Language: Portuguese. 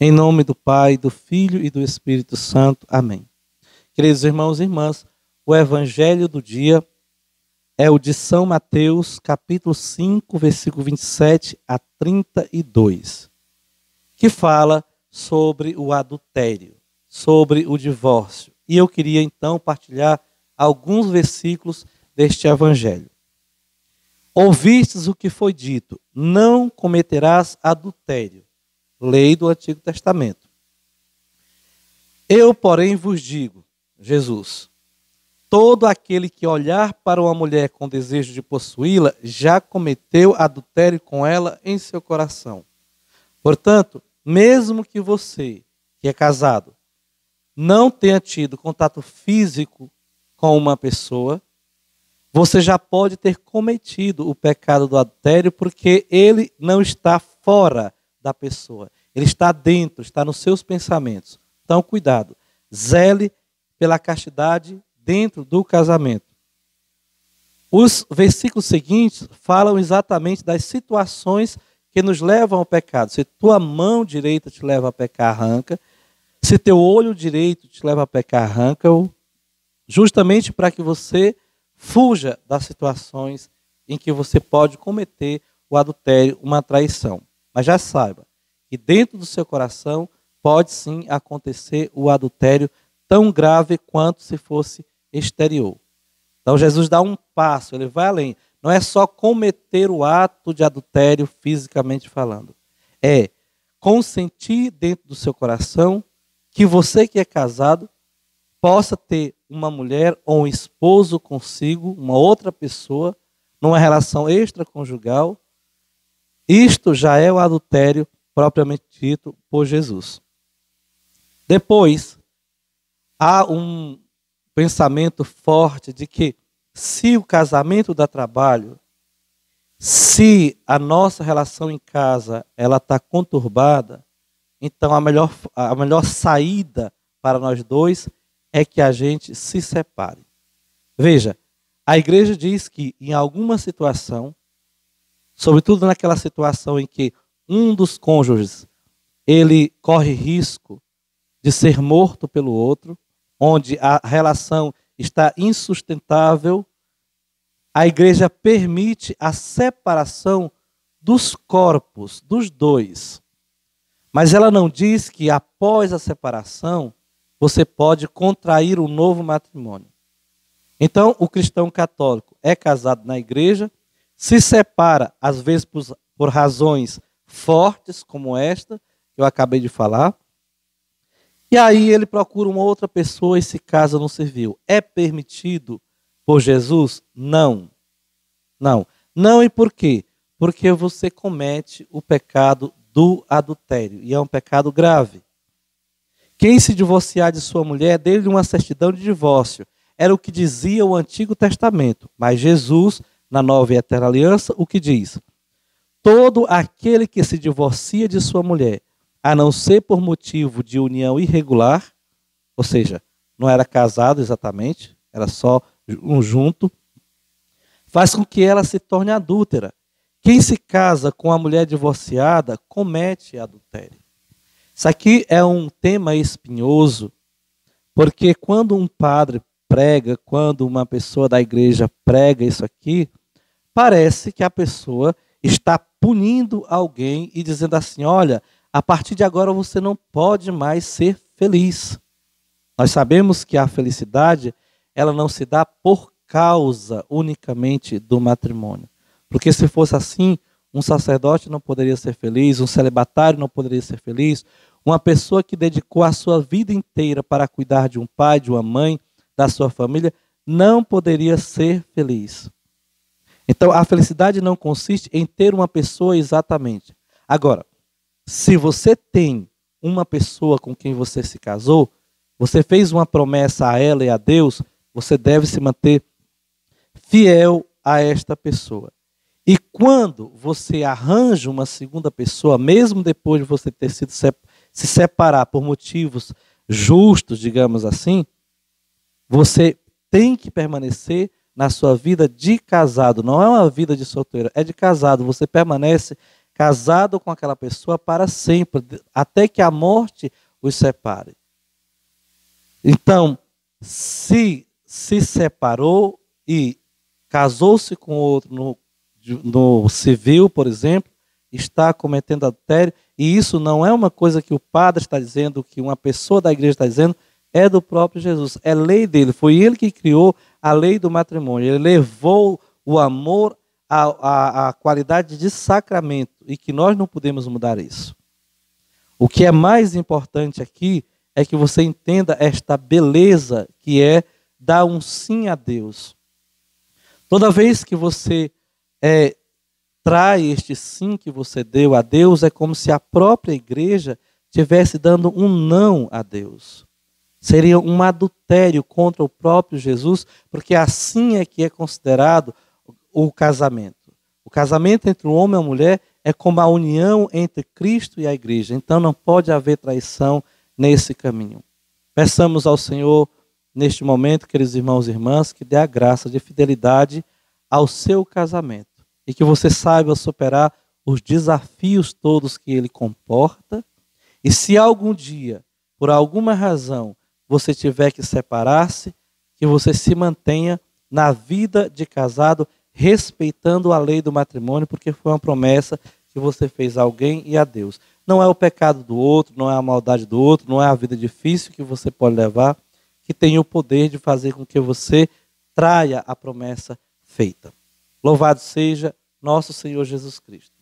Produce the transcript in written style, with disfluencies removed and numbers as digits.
Em nome do Pai, do Filho e do Espírito Santo. Amém. Queridos irmãos e irmãs, o evangelho do dia é o de São Mateus, capítulo 5, versículo 27 a 32, que fala sobre o adultério, sobre o divórcio. E eu queria então partilhar alguns versículos deste evangelho. Ouvistes o que foi dito, não cometerás adultério. Lei do Antigo Testamento. Eu, porém, vos digo, Jesus, todo aquele que olhar para uma mulher com desejo de possuí-la, já cometeu adultério com ela em seu coração. Portanto, mesmo que você, que é casado, não tenha tido contato físico com uma pessoa, você já pode ter cometido o pecado do adultério, porque ele não está fora da pessoa. Ele está dentro, está nos seus pensamentos. Então, cuidado. Zele pela castidade dentro do casamento. Os versículos seguintes falam exatamente das situações que nos levam ao pecado. Se tua mão direita te leva a pecar, arranca. Se teu olho direito te leva a pecar, arranca-o. Justamente para que você fuja das situações em que você pode cometer o adultério, uma traição. Mas já saiba que dentro do seu coração pode sim acontecer o adultério tão grave quanto se fosse exterior. Então Jesus dá um passo, ele vai além. Não é só cometer o ato de adultério fisicamente falando. É consentir dentro do seu coração que você que é casado possa ter uma mulher ou um esposo consigo, uma outra pessoa, numa relação extraconjugal. Isto já é o adultério propriamente dito por Jesus. Depois, há um pensamento forte de que se o casamento dá trabalho, se a nossa relação em casa ela está conturbada, então a melhor saída para nós dois é que a gente se separe. Veja, a igreja diz que em alguma situação, sobretudo naquela situação em que um dos cônjuges ele corre risco de ser morto pelo outro, onde a relação está insustentável, a igreja permite a separação dos corpos, dos dois. Mas ela não diz que após a separação você pode contrair um novo matrimônio. Então, o cristão católico é casado na igreja, se separa, às vezes por razões fortes, como esta, que eu acabei de falar, e aí ele procura uma outra pessoa e se casa no civil. É permitido por Jesus? Não. Não. Não, e por quê? Porque você comete o pecado do adultério, e é um pecado grave. Quem se divorciar de sua mulher, dê-lhe uma certidão de divórcio. Era o que dizia o Antigo Testamento. Mas Jesus, na Nova e Eterna Aliança, o que diz? Todo aquele que se divorcia de sua mulher, a não ser por motivo de união irregular, ou seja, não era casado exatamente, era só um junto, faz com que ela se torne adúltera. Quem se casa com a mulher divorciada comete adultério. Isso aqui é um tema espinhoso, porque quando um padre prega, quando uma pessoa da igreja prega isso aqui, parece que a pessoa está punindo alguém e dizendo assim, olha, a partir de agora você não pode mais ser feliz. Nós sabemos que a felicidade, ela não se dá por causa unicamente do matrimônio. Porque se fosse assim, um sacerdote não poderia ser feliz, um celibatário não poderia ser feliz, uma pessoa que dedicou a sua vida inteira para cuidar de um pai, de uma mãe, da sua família, não poderia ser feliz. Então, a felicidade não consiste em ter uma pessoa exatamente. Agora, se você tem uma pessoa com quem você se casou, você fez uma promessa a ela e a Deus, você deve se manter fiel a esta pessoa. E quando você arranja uma segunda pessoa, mesmo depois de você ter sido se separar por motivos justos, digamos assim, você tem que permanecer na sua vida de casado. Não é uma vida de solteiro, é de casado. Você permanece casado com aquela pessoa para sempre, até que a morte os separe. Então, se separou e casou-se com outro no civil, por exemplo, está cometendo adultério, e isso não é uma coisa que o padre está dizendo, que uma pessoa da igreja está dizendo, é do próprio Jesus, é lei dele, foi ele que criou a lei do matrimônio, ele levou o amor à qualidade de sacramento, e que nós não podemos mudar isso. O que é mais importante aqui é que você entenda esta beleza que é dar um sim a Deus. Toda vez que você trai este sim que você deu a Deus, é como se a própria igreja estivesse dando um não a Deus. Seria um adultério contra o próprio Jesus, porque assim é que é considerado o casamento. O casamento entre o homem e a mulher é como a união entre Cristo e a igreja. Então não pode haver traição nesse caminho. Peçamos ao Senhor, neste momento, queridos irmãos e irmãs, que dê a graça de fidelidade ao seu casamento. E que você saiba superar os desafios todos que ele comporta. E se algum dia, por alguma razão, você tiver que separar-se, que você se mantenha na vida de casado, respeitando a lei do matrimônio, porque foi uma promessa que você fez a alguém e a Deus. Não é o pecado do outro, não é a maldade do outro, não é a vida difícil que você pode levar, que tem o poder de fazer com que você traia a promessa feita. Louvado seja nosso Senhor Jesus Cristo.